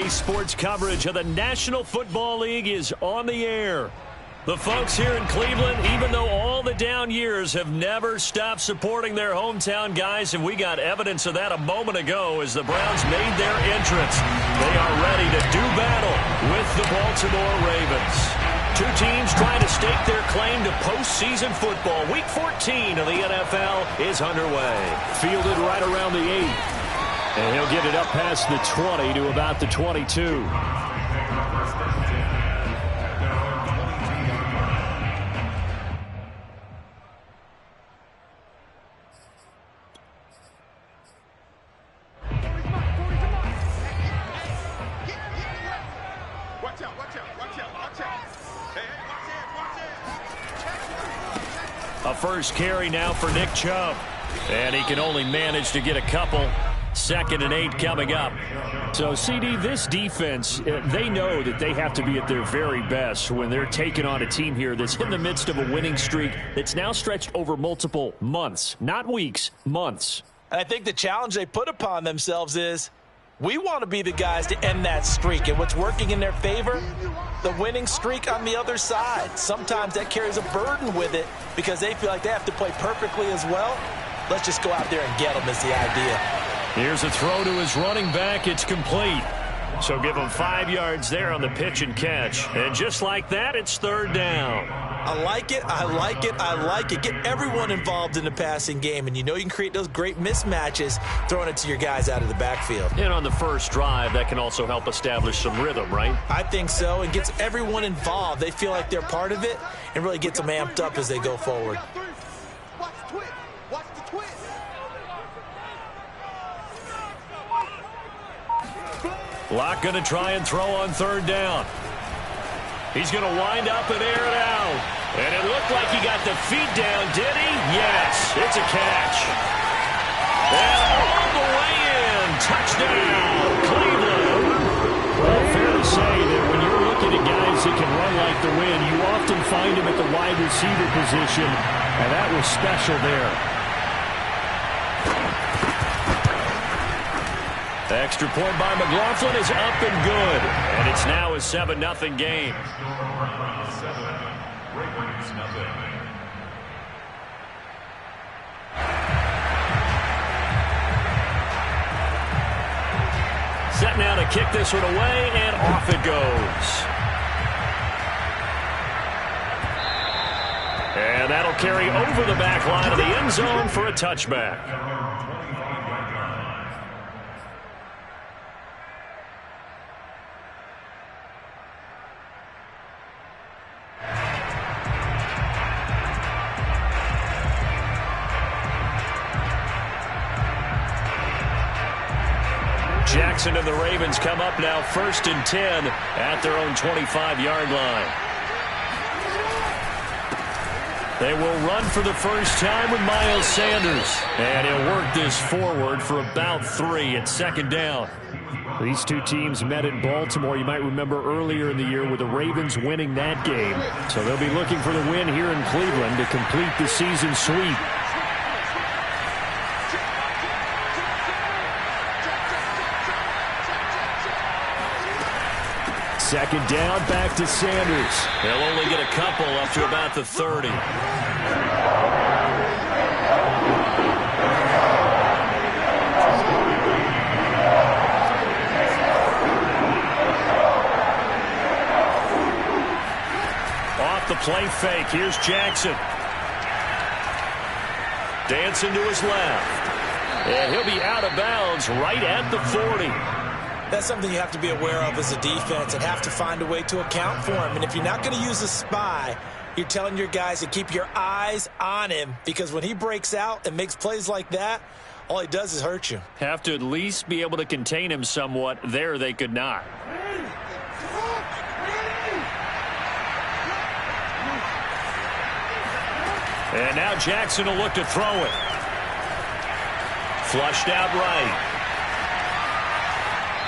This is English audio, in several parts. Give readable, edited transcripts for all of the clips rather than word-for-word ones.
Saturday sports coverage of the National Football League is on the air. The folks here in Cleveland, even though all the down years, have never stopped supporting their hometown guys, and we got evidence of that a moment ago as the Browns made their entrance. They are ready to do battle with the Baltimore Ravens. Two teams trying to stake their claim to postseason football. Week 14 of the NFL is underway. Fielded right around the 8. And he'll get it up past the 20 to about the 22. A first carry now for Nick Chubb. And he can only manage to get a couple. 2nd and 8 coming up. So, CD, this defense, they know that they have to be at their very best when they're taking on a team here that's in the midst of a winning streak that's now stretched over multiple months. Not weeks, months. And I think the challenge they put upon themselves is we want to be the guys to end that streak. And what's working in their favor? The winning streak on the other side. Sometimes that carries a burden with it because they feel like they have to play perfectly as well. Let's just go out there and get them is the idea. Here's a throw to his running back. It's complete. So give him 5 yards there on the pitch and catch. And just like that, it's 3rd down. I like it. I like it. I like it. Get everyone involved in the passing game. And you know you can create those great mismatches throwing it to your guys out of the backfield. And on the first drive, that can also help establish some rhythm, right? I think so. It gets everyone involved. They feel like they're part of it and really gets them amped up as they go forward. Locke going to try and throw on 3rd down. He's going to wind up and air it out. And it looked like he got the feet down, did he? Yes, it's a catch. And all the way in. Touchdown, Cleveland. Well, fair to say that when you're looking at guys that can run like the wind, you often find him at the wide receiver position, and that was special there. Extra point by McLaughlin is up and good. And it's now a 7-0 game. Set now to kick this one away, and off it goes. And that'll carry over the back line of the end zone for a touchback. Jackson and the Ravens come up now 1st and 10 at their own 25-yard line. They will run for the first time with Miles Sanders. And he'll work this forward for about 3 at 2nd down. These two teams met in Baltimore, you might remember earlier in the year, with the Ravens winning that game. So they'll be looking for the win here in Cleveland to complete the season sweep. 2nd down, back to Sanders. They'll only get a couple up to about the 30. Off the play fake, here's Jackson. Dancing to his left. And he'll be out of bounds right at the 40. That's something you have to be aware of as a defense and have to find a way to account for him. And if you're not going to use a spy, you're telling your guys to keep your eyes on him, because when he breaks out and makes plays like that, all he does is hurt you. Have to at least be able to contain him somewhat. There they could not. And now Jackson will look to throw it. Flushed out right.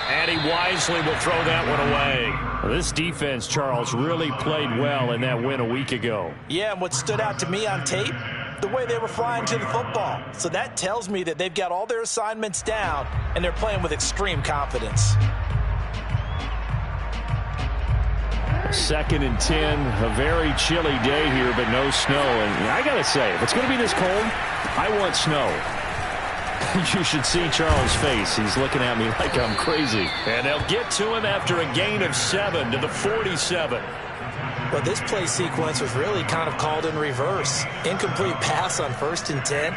And he wisely will throw that one away. This defense, Charles, really played well in that win a week ago. Yeah, and what stood out to me on tape, the way they were flying to the football. So that tells me that they've got all their assignments down, and they're playing with extreme confidence. 2nd and 10, a very chilly day here, but no snow. And I got to say, if it's going to be this cold, I want snow. You should see Charles' face. He's looking at me like I'm crazy. And they'll get to him after a gain of 7 to the 47. Well, this play sequence was really kind of called in reverse. Incomplete pass on 1st and 10.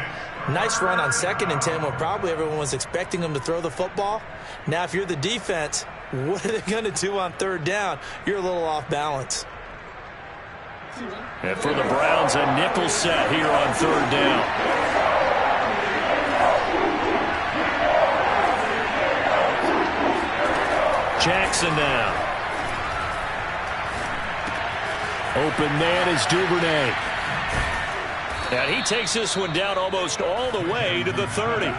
Nice run on 2nd and 10 when probably everyone was expecting him to throw the football. Now, if you're the defense, what are they going to do on 3rd down? You're a little off balance. And for the Browns, a nickel set here on 3rd down. Jackson now. Open man is Duvernay. And he takes this one down almost all the way to the 30.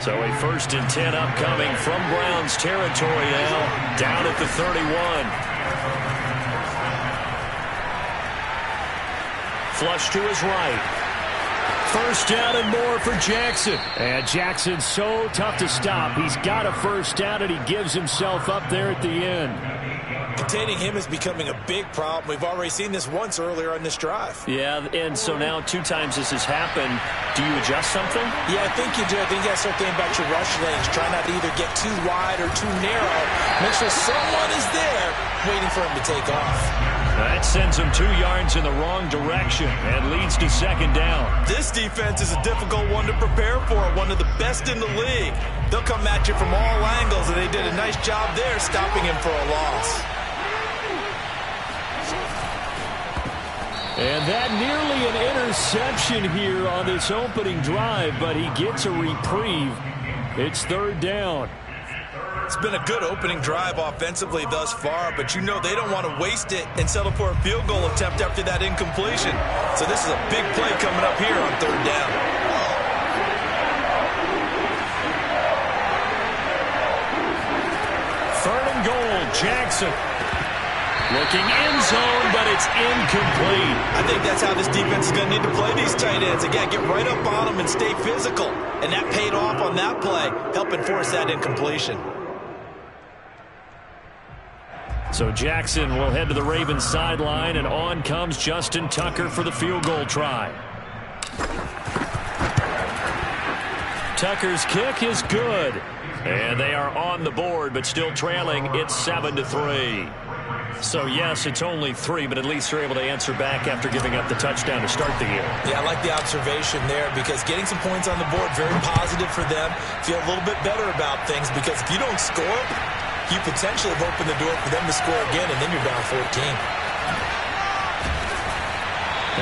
So a 1st and 10 upcoming from Browns territory now, down at the 31. Flush to his right. 1st down and more for Jackson. And Jackson's so tough to stop. He's got a 1st down, and he gives himself up there at the end. Containing him is becoming a big problem. We've already seen this once earlier on this drive. Yeah, and so now 2 times this has happened. Do you adjust something? Yeah, I think you do. I think you got to start thinking about your rush lanes. Try not to either get too wide or too narrow. Make sure someone is there waiting for him to take off. That sends him 2 yards in the wrong direction and leads to 2nd down. This defense is a difficult one to prepare for, one of the best in the league. They'll come at you from all angles, and they did a nice job there stopping him for a loss. And that nearly an interception here on this opening drive, but he gets a reprieve. It's 3rd down. It's been a good opening drive offensively thus far, but you know they don't want to waste it and settle for a field goal attempt after that incompletion. So this is a big play coming up here on 3rd down. 3rd and goal, Jackson. Looking end zone, but it's incomplete. I think that's how this defense is going to need to play these tight ends. Again, get right up on them and stay physical. And that paid off on that play, helping force that incompletion. So Jackson will head to the Ravens sideline, and on comes Justin Tucker for the field goal try. Tucker's kick is good. And they are on the board, but still trailing. It's 7-3. So, yes, it's only 3, but at least they're able to answer back after giving up the touchdown to start the year. Yeah, I like the observation there because getting some points on the board, very positive for them. Feel a little bit better about things because if you don't score, you potentially have opened the door for them to score again, and then you're down 14.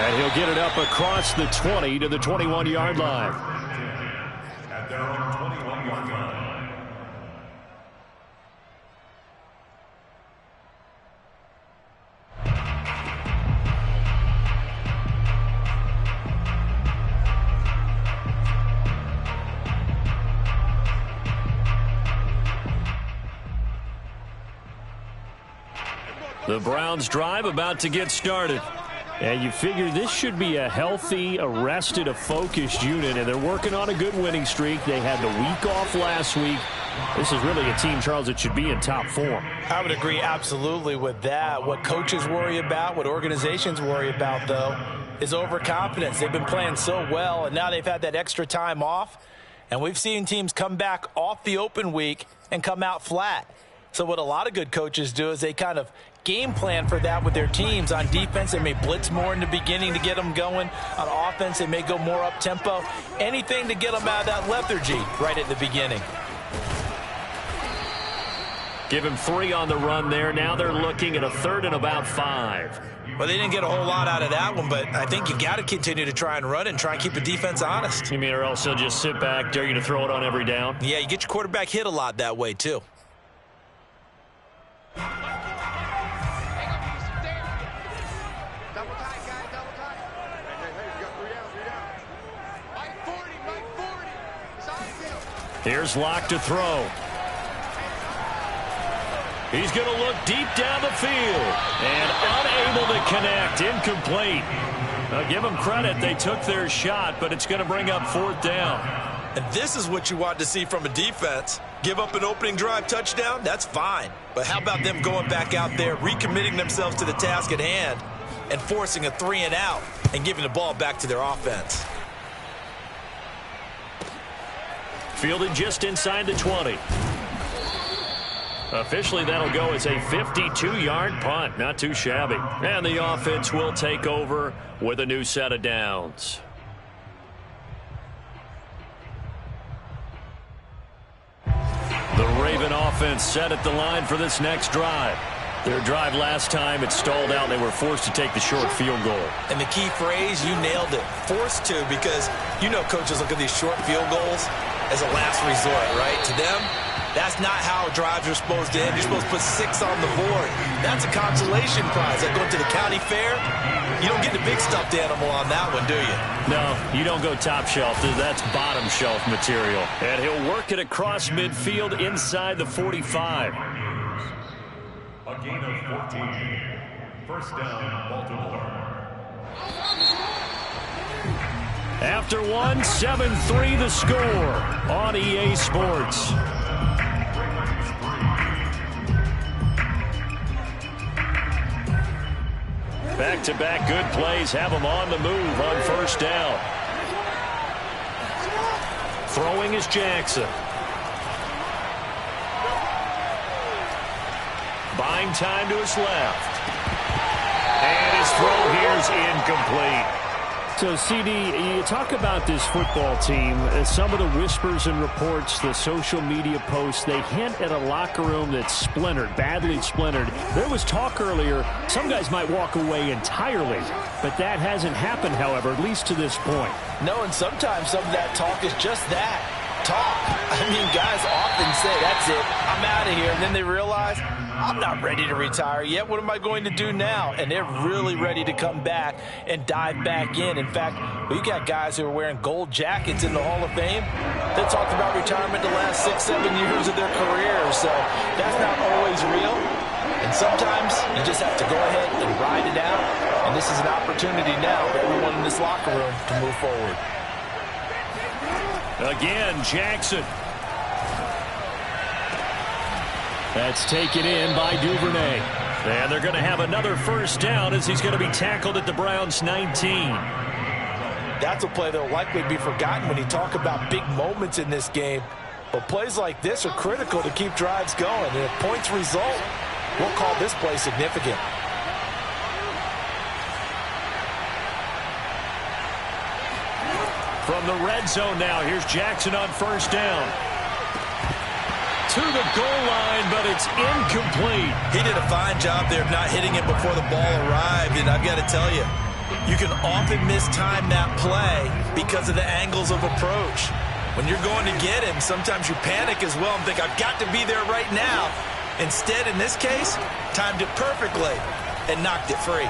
And he'll get it up across the 20 to the 21-yard line. At their own 21-yard line. The Browns drive about to get started. And you figure this should be a healthy, arrested, a focused unit, and they're working on a good winning streak. They had the week off last week. This is really a team, Charles, that should be in top form. I would agree absolutely with that. What coaches worry about, what organizations worry about, though, is overconfidence. They've been playing so well, and now they've had that extra time off. And we've seen teams come back off the open week and come out flat. So what a lot of good coaches do is they kind of game plan for that with their teams. On defense, they may blitz more in the beginning to get them going. On offense, they may go more up-tempo. Anything to get them out of that lethargy right at the beginning. Give him 3 on the run there. Now they're looking at a 3rd and about 5. Well, they didn't get a whole lot out of that one, but I think you got to continue to try and run and try and keep the defense honest. You mean or else they'll just sit back, dare you to throw it on every down? Yeah, you get your quarterback hit a lot that way, too. Here's Locke to throw. He's going to look deep down the field and unable to connect. Incomplete. I'll give them credit. They took their shot, but it's going to bring up 4th down. And this is what you want to see from a defense. Give up an opening drive touchdown? That's fine. But how about them going back out there, recommitting themselves to the task at hand, and forcing a 3-and-out and giving the ball back to their offense? Fielded just inside the 20. Officially, that'll go as a 52-yard punt. Not too shabby. And the offense will take over with a new set of downs. The Raven offense set at the line for this next drive. Their drive last time, it stalled out. They were forced to take the short field goal. And the key phrase, you nailed it. Forced to, because you know coaches look at these short field goals as a last resort, right? To them, that's not how drives are supposed to end. You're supposed to put 6 on the board. That's a consolation prize. Like going to the county fair, you don't get the big stuffed animal on that one, do you? No, you don't go top shelf. That's bottom shelf material. And he'll work it across midfield inside the 45. A gain of 14. First down, Baltimore. After one, 7-3 the score on EA Sports. Back-to-back good plays have them on the move on first down. Throwing is Jackson. Buying time to his left. And his throw here is incomplete. So, CD, you talk about this football team, some of the whispers and reports, the social media posts, they hint at a locker room that's splintered, badly splintered. There was talk earlier, some guys might walk away entirely, but that hasn't happened, however, at least to this point. No, and sometimes some of that talk is just that, talk. I mean, guys often say, that's it, I'm out of here, and then they realize, I'm not ready to retire yet. What am I going to do now? And they're really ready to come back and dive back in. In fact, we got guys who are wearing gold jackets in the Hall of Fame that talked about retirement the last 6-7 years of their careers. So that's not always real. And sometimes you just have to go ahead and ride it out. And this is an opportunity now for everyone in this locker room to move forward. Again, Jackson. That's taken in by Duvernay. And they're going to have another first down as he's going to be tackled at the Browns' 19. That's a play that will likely be forgotten when you talk about big moments in this game. But plays like this are critical to keep drives going. And if points result, we'll call this play significant. From the red zone now, here's Jackson on first down. To the goal line, but it's incomplete. He did a fine job there of not hitting it before the ball arrived, and I've got to tell you, you can often mistime that play because of the angles of approach. When you're going to get him, sometimes you panic as well and think, I've got to be there right now. Instead, in this case, timed it perfectly and knocked it free.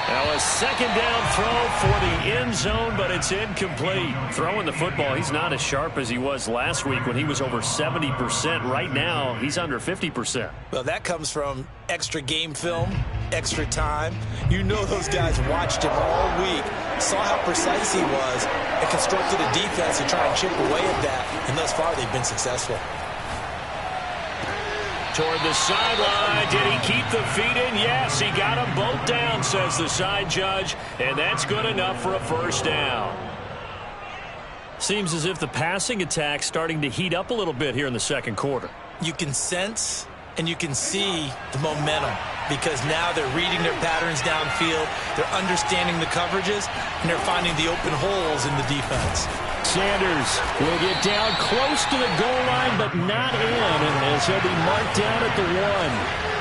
Now a second down throw for the end zone, but it's incomplete. Throwing the football, he's not as sharp as he was last week when he was over 70%. Right now, he's under 50%. Well, that comes from extra game film, extra time. You know those guys watched him all week, saw how precise he was, and constructed a defense to try and chip away at that. And thus far, they've been successful. Toward the sideline. Did he keep the feet in? Yes, he got them both down, says the side judge, and that's good enough for a first down. Seems as if the passing attack's starting to heat up a little bit here in the second quarter. You can sense and you can see the momentum because now they're reading their patterns downfield, they're understanding the coverages, and they're finding the open holes in the defense. Sanders will get down close to the goal line, but not in, and as he'll be marked down at the 1.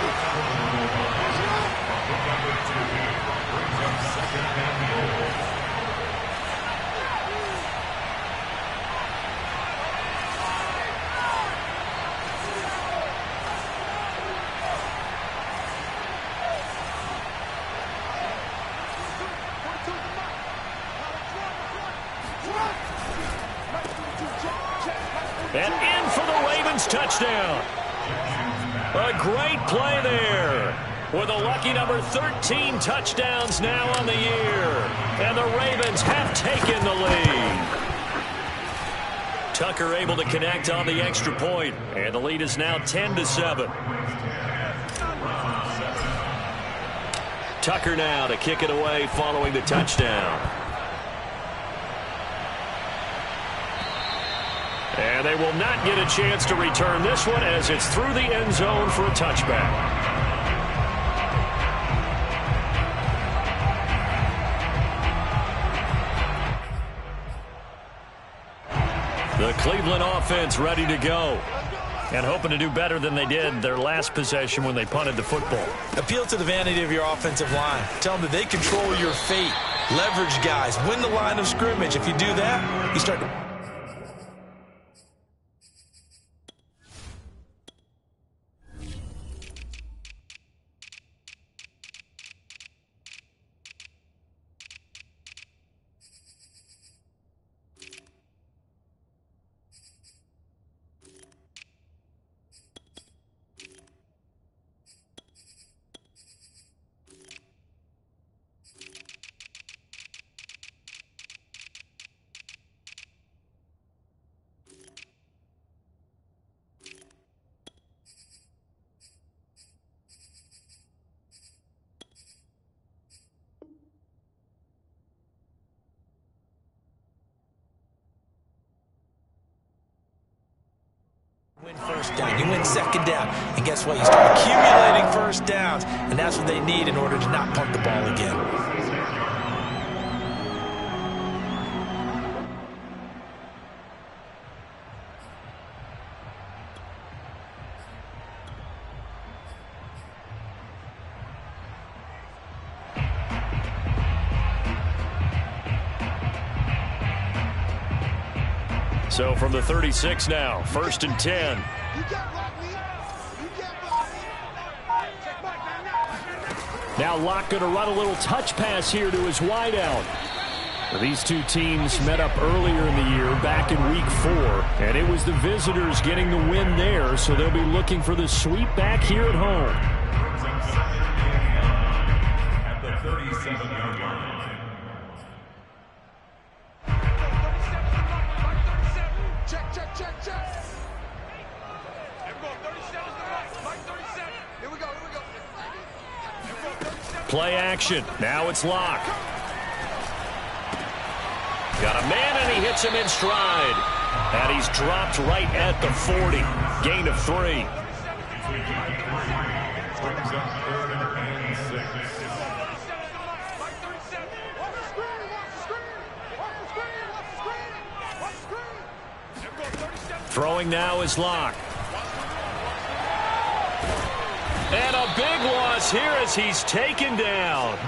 And in for the Ravens touchdown. A great play there. With a lucky number 13 touchdowns now on the year. And the Ravens have taken the lead. Tucker able to connect on the extra point, and the lead is now 10-7. Tucker now to kick it away following the touchdown. And they will not get a chance to return this one as it's through the end zone for a touchback. The Cleveland offense ready to go. And hoping to do better than they did their last possession when they punted the football. Appeal to the vanity of your offensive line. Tell them that they control your fate. Leverage guys. Win the line of scrimmage. If you do that, you start to... win first down, you win second down, and guess what? You start accumulating first downs, and that's what they need in order to not punt the ball again. So from the 36 now, 1st and 10. Now Locke going to run a little touch pass here to his wideout. These two teams met up earlier in the year, back in week 4, and it was the visitors getting the win there, so they'll be looking for the sweep back here at home. At the 37-yard line. Play action. Now it's Locke. Got a man, and he hits him in stride. And he's dropped right at the 40. Gain of 3. Throwing now is Locke. And a big loss here as he's taken down.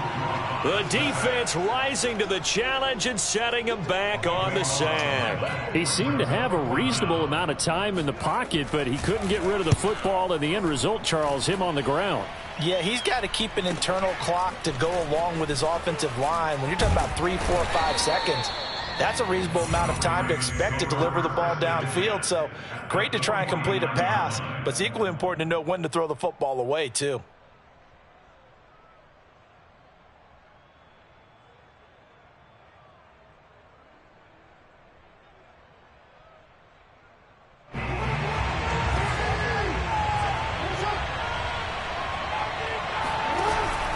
The defense rising to the challenge and setting him back on the sand. He seemed to have a reasonable amount of time in the pocket, but he couldn't get rid of the football, and the end result, Charles, him on the ground. Yeah, he's got to keep an internal clock to go along with his offensive line. When you're talking about 3, 4, 5 seconds, that's a reasonable amount of time to expect to deliver the ball downfield. So great to try and complete a pass, but it's equally important to know when to throw the football away, too.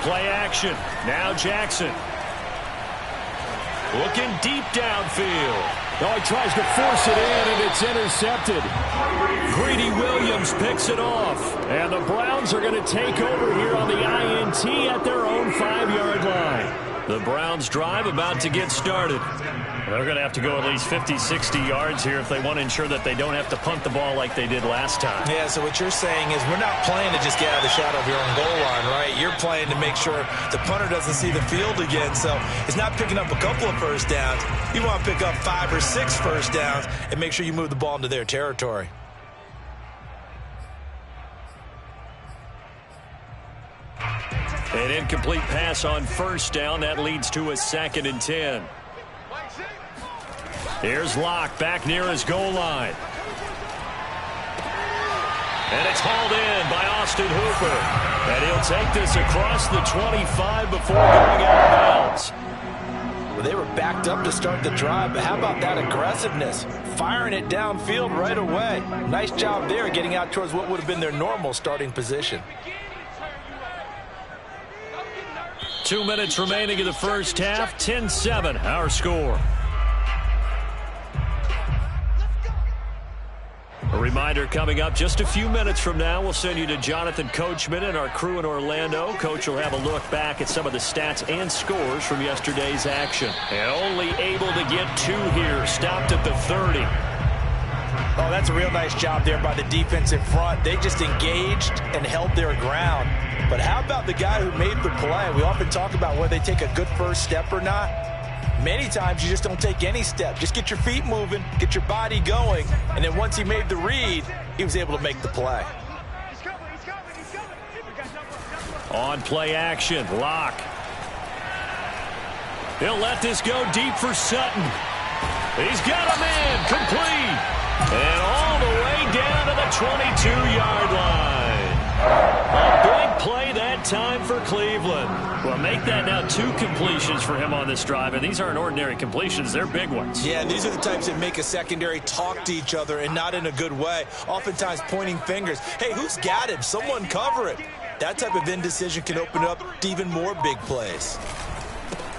Play action. Now Jackson. Looking deep downfield. Oh, he tries to force it in, and it's intercepted. Greedy Williams picks it off. And the Browns are going to take over here on the INT at their own 5-yard line. The Browns drive about to get started. They're going to have to go at least 50, 60 yards here if they want to ensure that they don't have to punt the ball like they did last time. Yeah, so what you're saying is we're not playing to just get out of the shadow of your own goal line, right? You're playing to make sure the punter doesn't see the field again. So it's not picking up a couple of first downs. You want to pick up 5 or 6 first downs and make sure you move the ball into their territory. An incomplete pass on first down. That leads to a 2nd and 10. Here's Locke back near his goal line. And it's hauled in by Austin Hooper. And he'll take this across the 25 before going out of bounds. Well, they were backed up to start the drive, but how about that aggressiveness? Firing it downfield right away. Nice job there getting out towards what would have been their normal starting position. 2 minutes remaining in the first half. 10-7, our score. A reminder coming up just a few minutes from now. We'll send you to Jonathan Coachman and our crew in Orlando. Coach will have a look back at some of the stats and scores from yesterday's action. And only able to get 2 here. Stopped at the 30. Oh, that's a real nice job there by the defensive front. They just engaged and held their ground. But how about the guy who made the play? We often talk about whether they take a good first step or not. Many times you just don't take any step. Just get your feet moving, get your body going, and then once he made the read, he was able to make the play. On play action, Locke. He'll let this go deep for Sutton. He's got a man, complete. And all the way down to the 22-yard line. A big play that time for Cleveland. Well, make that now 2 completions for him on this drive, and these aren't ordinary completions. They're big ones. Yeah, and these are the types that make a secondary talk to each other and not in a good way. Oftentimes pointing fingers. Hey, who's got him? Someone cover it. That type of indecision can open up to even more big plays.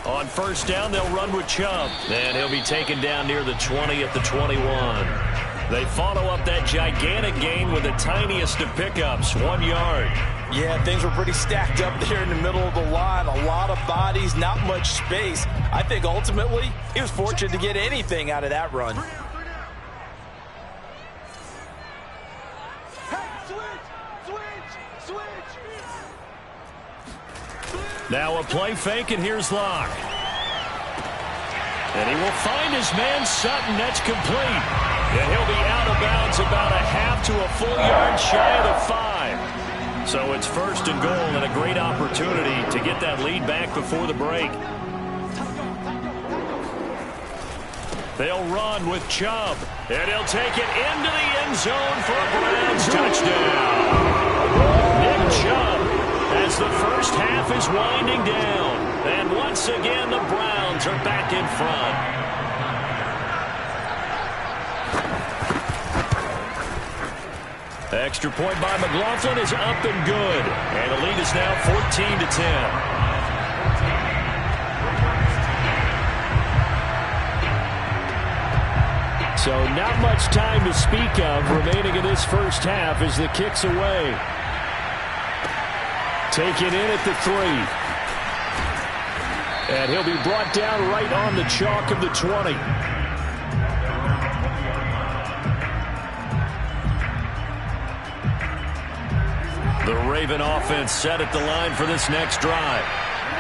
On first down, they'll run with Chubb. And he'll be taken down near the 20 at the 21. They follow up that gigantic gain with the tiniest of pickups, 1 yard. Yeah, things were pretty stacked up there in the middle of the line. A lot of bodies, not much space. I think ultimately he was fortunate to get anything out of that run. Now a play fake, and here's Locke. And he will find his man Sutton. That's complete. And he'll be out of bounds about a half to a full yard shy of the 5. So it's first and goal and a great opportunity to get that lead back before the break. They'll run with Chubb. And he'll take it into the end zone for a Browns touchdown. Nick Chubb, as the first half is winding down. And once again, the Browns are back in front. Extra point by McLaughlin is up and good. And the lead is now 14-10. So not much time to speak of remaining in this first half as the kick's away. Taken in at the 3. And he'll be brought down right on the chalk of the 20. The Raven offense set at the line for this next drive.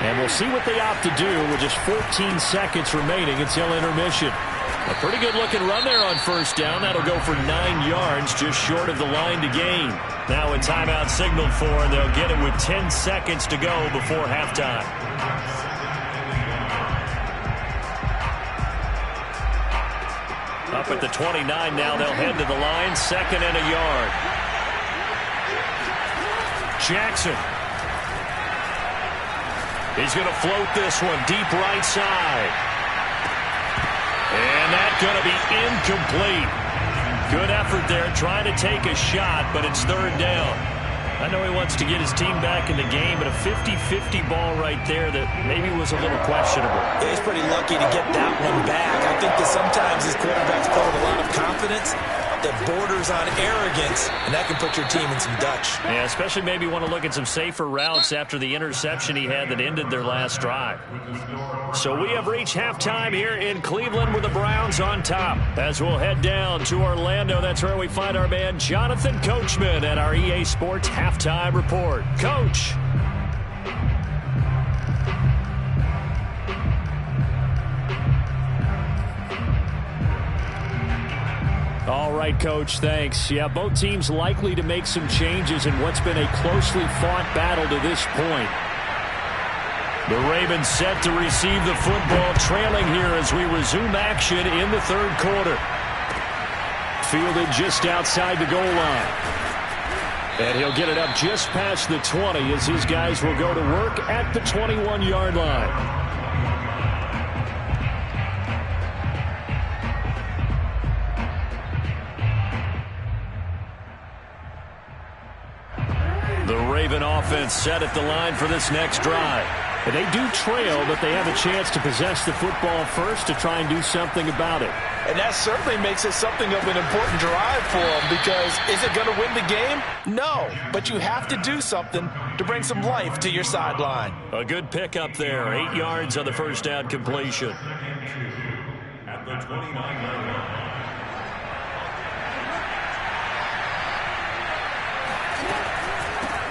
And we'll see what they opt to do with just 14 seconds remaining until intermission. A pretty good-looking run there on first down. That'll go for 9 yards, just short of the line to gain. Now a timeout signaled for, and they'll get it with 10 seconds to go before halftime. Up at the 29 now, they'll head to the line, 2nd and a yard. Jackson. He's going to float this one deep right side. And that's going to be incomplete. Good effort there trying to take a shot, but it's 3rd down. I know he wants to get his team back in the game, but a 50-50 ball right there that maybe was a little questionable. Yeah, he's pretty lucky to get that one back. I think that sometimes his quarterbacks play with a lot of confidence that borders on arrogance, and that can put your team in some Dutch. Yeah, especially maybe want to look at some safer routes after the interception he had that ended their last drive. So we have reached halftime here in Cleveland with the Browns on top. As we'll head down to Orlando, that's where we find our man Jonathan Coachman at our EA Sports Halftime Report. Coach. All right, Coach, thanks. Yeah, both teams likely to make some changes in what's been a closely fought battle to this point. The Ravens set to receive the football, trailing here as we resume action in the 3rd quarter. Fielded just outside the goal line. And he'll get it up just past the 20 as his guys will go to work at the 21-yard line. offense set at the line for this next drive. And they do trail, but they have a chance to possess the football first to try and do something about it. And that certainly makes it something of an important drive for them, because is it going to win the game? No, but you have to do something to bring some life to your sideline. A good pickup there. 8 yards on the first down completion. At the 29-yard line.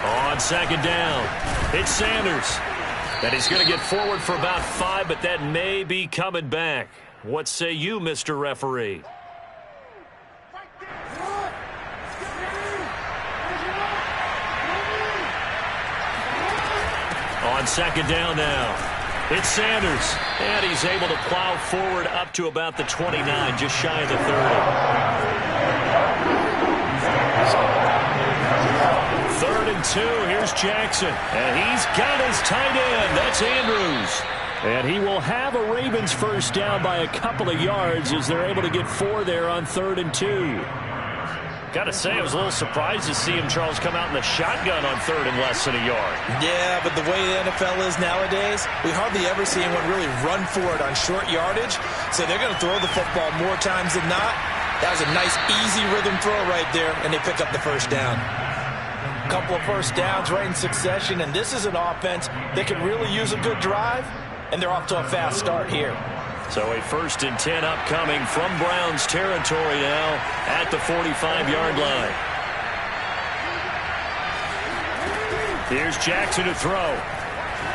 On second down, it's Sanders. And he's going to get forward for about 5, but that may be coming back. What say you, Mr. Referee? On second down now, it's Sanders. And he's able to plow forward up to about the 29, just shy of the 30. 3rd and 2, here's Jackson. And he's got his tight end. That's Andrews. And he will have a Ravens first down by a couple of yards as they're able to get 4 there on 3rd and 2. Got to say, I was a little surprised to see him, Charles, come out in the shotgun on 3rd and less than a yard. Yeah, but the way the NFL is nowadays, we hardly ever see anyone really run for it on short yardage. So they're going to throw the football more times than not. That was a nice, easy rhythm throw right there, and they pick up the first down. Couple of first downs right in succession, and this is an offense that can really use a good drive, and they're off to a fast start here. So a 1st and 10 upcoming from Browns territory now at the 45-yard line. Here's Jackson to throw.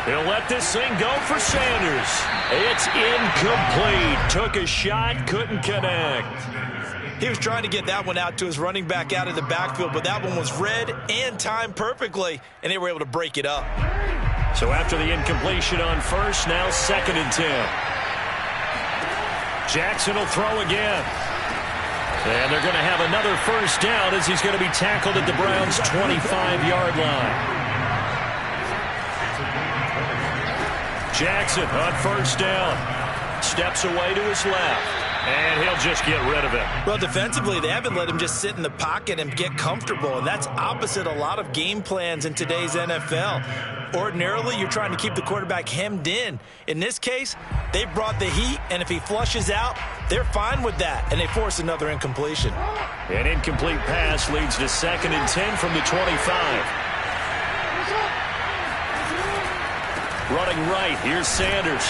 He'll let this thing go for Sanders. It's incomplete. Took a shot, couldn't connect. He was trying to get that one out to his running back out of the backfield, but that one was read and timed perfectly, and they were able to break it up. So after the incompletion on 1st, now 2nd and 10. Jackson will throw again. And they're going to have another first down as he's going to be tackled at the Browns' 25-yard line. Jackson on first down. Steps away to his left. And he'll just get rid of it. Well, defensively, they haven't let him just sit in the pocket and get comfortable, and that's opposite a lot of game plans in today's NFL. Ordinarily, you're trying to keep the quarterback hemmed in. In this case, they brought the heat, and if he flushes out, they're fine with that, and they force another incompletion. An incomplete pass leads to 2nd and 10 from the 25. Running right, here's Sanders.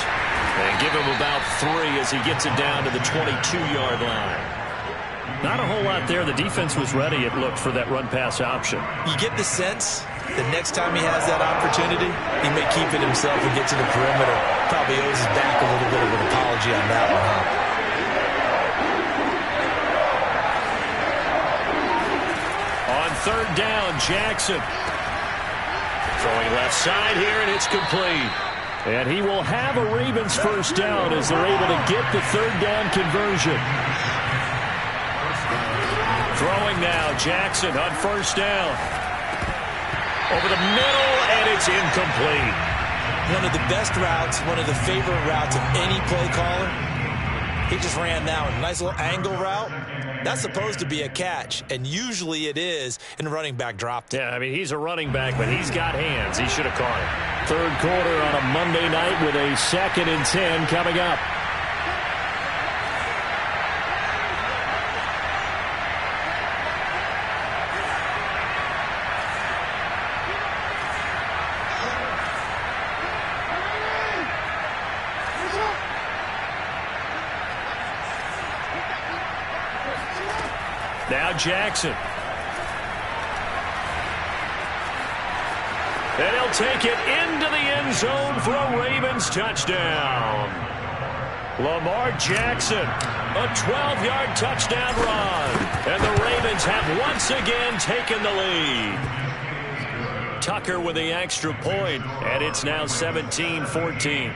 And give him about 3 as he gets it down to the 22-yard line. Not a whole lot there. The defense was ready, it looked, for that run-pass option. You get the sense that next time he has that opportunity, he may keep it himself and get to the perimeter. Probably owes his back a little bit of an apology on that one, huh? On 3rd down, Jackson. Throwing left side here, and it's complete. And he will have a Ravens first down as they're able to get the 3rd down conversion. Throwing now, Jackson on first down. Over the middle, and it's incomplete. One of the best routes, one of the favorite routes of any play caller. He just ran that one. Nice little angle route. That's supposed to be a catch, and usually it is, and the running back dropped it. Yeah, I mean, he's a running back, but he's got hands. He should have caught it. 3rd quarter on a Monday night with a 2nd and 10 coming up. Now Jackson. And he'll take it into the end zone for a Ravens touchdown. Lamar Jackson, a 12-yard touchdown run. And the Ravens have once again taken the lead. Tucker with the extra point, and it's now 17-14.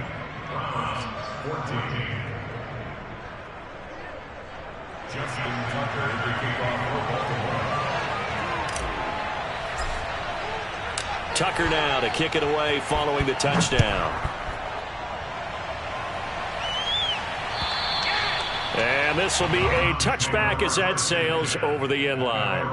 Tucker now to kick it away following the touchdown. And this will be a touchback as that sails over the end line.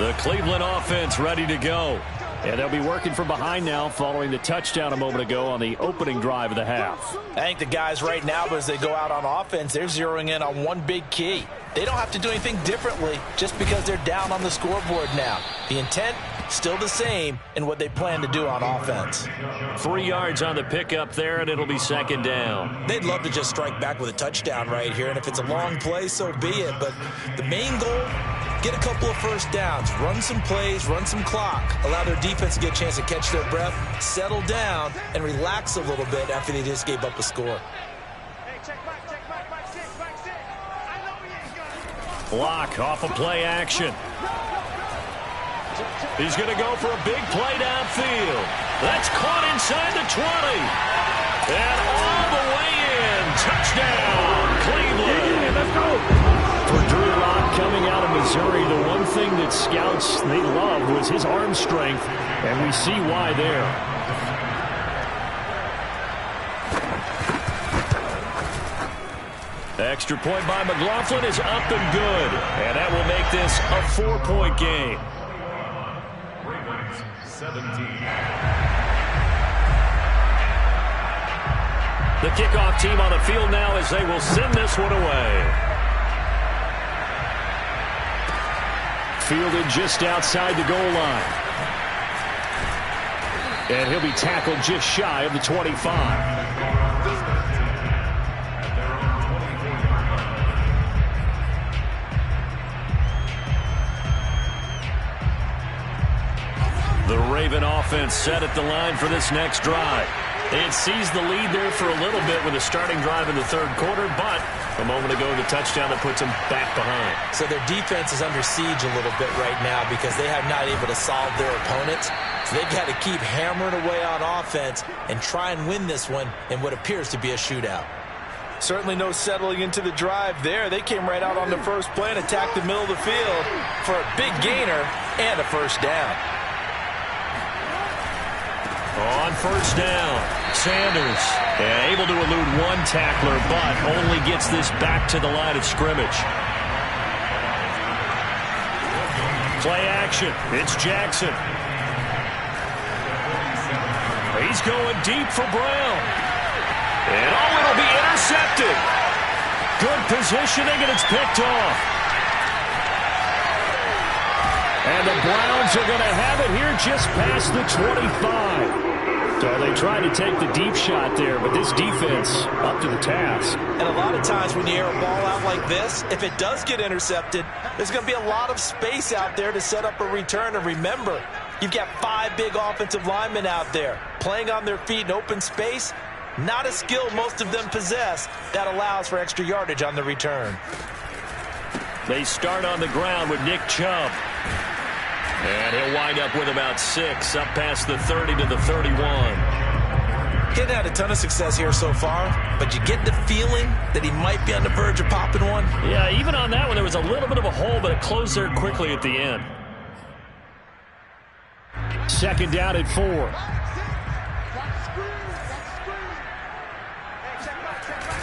The Cleveland offense ready to go. And they'll be working from behind now following the touchdown a moment ago on the opening drive of the half. I think the guys right now, as they go out on offense, they're zeroing in on one big key. They don't have to do anything differently just because they're down on the scoreboard now. The intent, still the same in what they plan to do on offense. 3 yards on the pickup there, and it'll be second down. They'd love to just strike back with a touchdown right here, and if it's a long play, so be it. But the main goal, get a couple of first downs, run some plays, run some clock, allow their defense to get a chance to catch their breath, settle down, and relax a little bit after they just gave up a score. Block off of play action. He's going to go for a big play downfield. That's caught inside the 20. And all the way in. Touchdown, Cleveland. Let's go. For Drew Lock coming out of Missouri, the one thing that scouts they loved was his arm strength, and we see why there. The extra point by McLaughlin is up and good. And that will make this a 4-point game. Ravens 17. The kickoff team on the field now as they will send this one away. Fielded just outside the goal line. And he'll be tackled just shy of the 25. The Raven offense set at the line for this next drive. They had seized the lead there for a little bit with a starting drive in the third quarter, but a moment ago the touchdown that puts them back behind. So their defense is under siege a little bit right now because they have not able to solve their opponents. So they've got to keep hammering away on offense and try and win this one in what appears to be a shootout. Certainly no settling into the drive there. They came right out on the first play and attacked the middle of the field for a big gainer and a first down. On first down, Sanders able to elude one tackler, but only gets this back to the line of scrimmage. Play action. It's Jackson. He's going deep for Brown. And it'll be intercepted. Good positioning, and it's picked off. And the Browns are going to have it here just past the 25. So they tried to take the deep shot there, but this defense up to the task. And a lot of times when you air a ball out like this, if it does get intercepted, there's going to be a lot of space out there to set up a return. And remember, you've got 5 big offensive linemen out there playing on their feet in open space. Not a skill most of them possess that allows for extra yardage on the return. They start on the ground with Nick Chubb. And he'll wind up with about 6, up past the 30 to the 31. He hasn't had a ton of success here so far, but you get the feeling that he might be on the verge of popping one. Yeah, even on that one, there was a little bit of a hole, but it closed there quickly at the end. Second down at 4.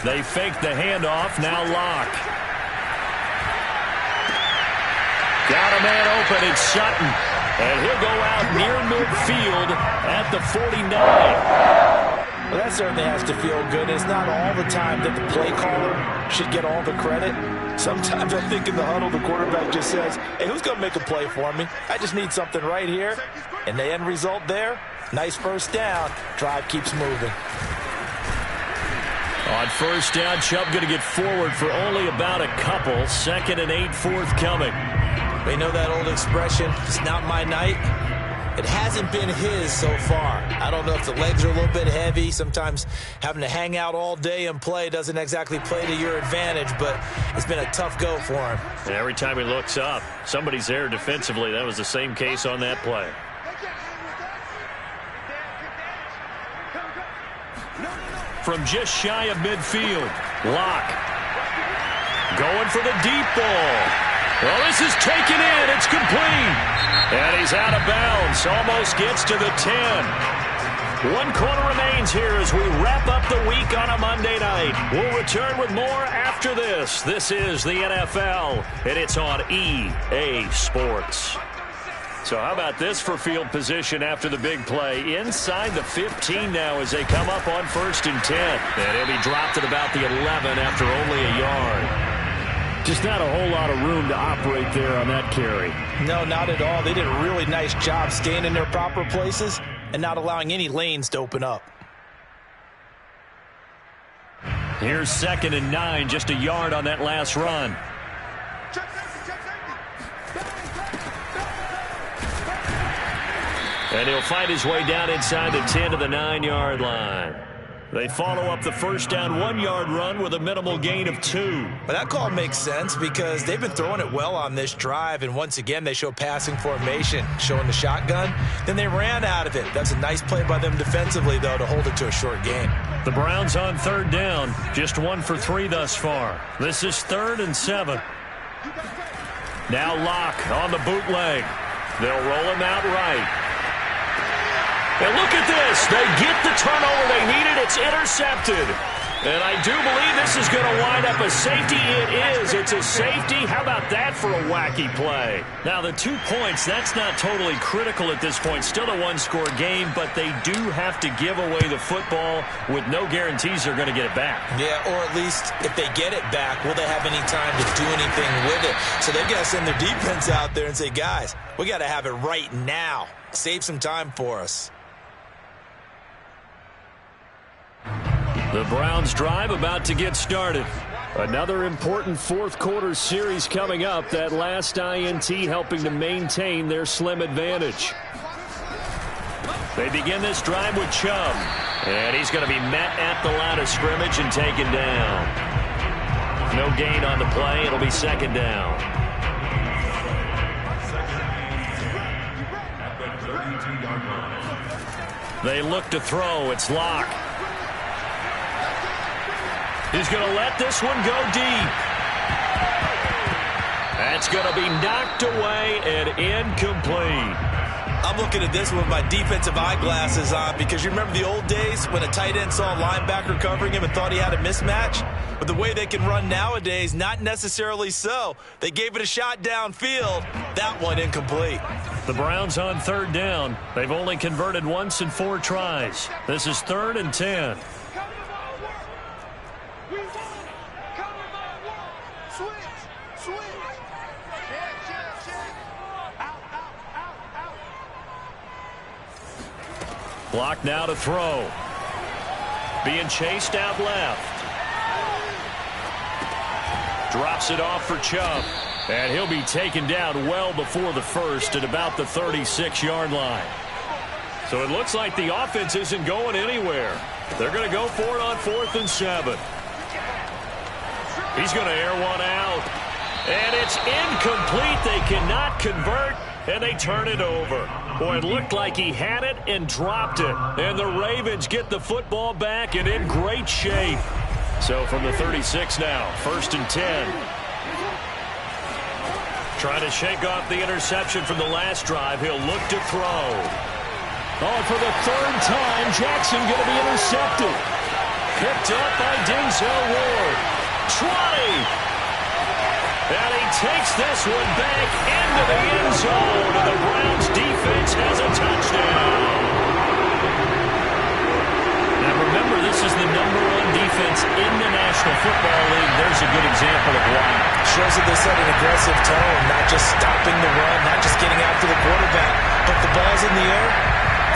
They fake the handoff, now Locke. Got a man open, it's Sutton. And he'll go out near midfield at the 49. Well, that certainly has to feel good. It's not all the time that the play caller should get all the credit. Sometimes I think in the huddle, the quarterback just says, hey, who's going to make a play for me? I just need something right here. And the end result there, nice first down. Drive keeps moving. On first down, Chubb going to get forward for only about a couple. 2nd and 8 forthcoming. We know that old expression, it's not my night. It hasn't been his so far. I don't know if the legs are a little bit heavy. Sometimes having to hang out all day and play doesn't exactly play to your advantage, but it's been a tough go for him. And every time he looks up, somebody's there defensively. That was the same case on that play. From just shy of midfield, Locke going for the deep ball. Well, this is taken in. It's complete. And he's out of bounds. Almost gets to the 10. 1 quarter remains here as we wrap up the week on a Monday night. We'll return with more after this. This is the NFL, and it's on EA Sports. So how about this for field position after the big play? Inside the 15 now as they come up on 1st and 10. And he'll be dropped at about the 11 after only a yard. Just not a whole lot of room to operate there on that carry. No, not at all. They did a really nice job staying in their proper places and not allowing any lanes to open up. Here's 2nd and 9, just a yard on that last run. And he'll fight his way down inside the 10 to the 9-yard line. They follow up the first down 1-yard run with a minimal gain of 2. But that call makes sense because they've been throwing it well on this drive, and once again they show passing formation, showing the shotgun. Then they ran out of it. That's a nice play by them defensively, though, to hold it to a short gain. The Browns on 3rd down, just 1 for 3 thus far. This is 3rd and 7. Now Locke on the bootleg. They'll roll him out right. And look at this. They get the turnover they needed. It's intercepted. And I do believe this is going to wind up a safety. It is. It's a safety. How about that for a wacky play? Now, the 2 points, that's not totally critical at this point. Still a one-score game, but they do have to give away the football with no guarantees they're going to get it back. Yeah, or at least if they get it back, will they have any time to do anything with it? So they've got to send their defense out there and say, guys, we got to have it right now. Save some time for us. The Browns drive about to get started. Another important fourth-quarter series coming up. That last INT helping to maintain their slim advantage. They begin this drive with Chubb. And he's going to be met at the line of scrimmage and taken down. No gain on the play. It'll be 2nd down. They look to throw. It's Locke. He's going to let this one go deep. That's going to be knocked away and incomplete. I'm looking at this with my defensive eyeglasses on because you remember the old days when a tight end saw a linebacker covering him and thought he had a mismatch? But the way they can run nowadays, not necessarily so. They gave it a shot downfield. That one incomplete. The Browns on 3rd down. They've only converted once in 4 tries. This is 3rd and 10. Block now to throw. Being chased out left. Drops it off for Chubb. And he'll be taken down well before the first at about the 36-yard line. So it looks like the offense isn't going anywhere. They're going to go for it on 4th and 7. He's going to air one out. And it's incomplete. They cannot convert, and they turn it over. Boy, it looked like he had it and dropped it. And the Ravens get the football back and in great shape. So from the 36 now, 1st and 10. Trying to shake off the interception from the last drive. He'll look to throw. Oh, for the 3rd time, Jackson going to be intercepted. Picked up by Denzel Ward. 20. And he takes this one back into the end zone. And the Browns defense has a touchdown. Now remember, this is the #1 defense in the National Football League. There's a good example of why. Shows that they set an aggressive tone, not just stopping the run, not just getting after the quarterback, but the ball's in the air.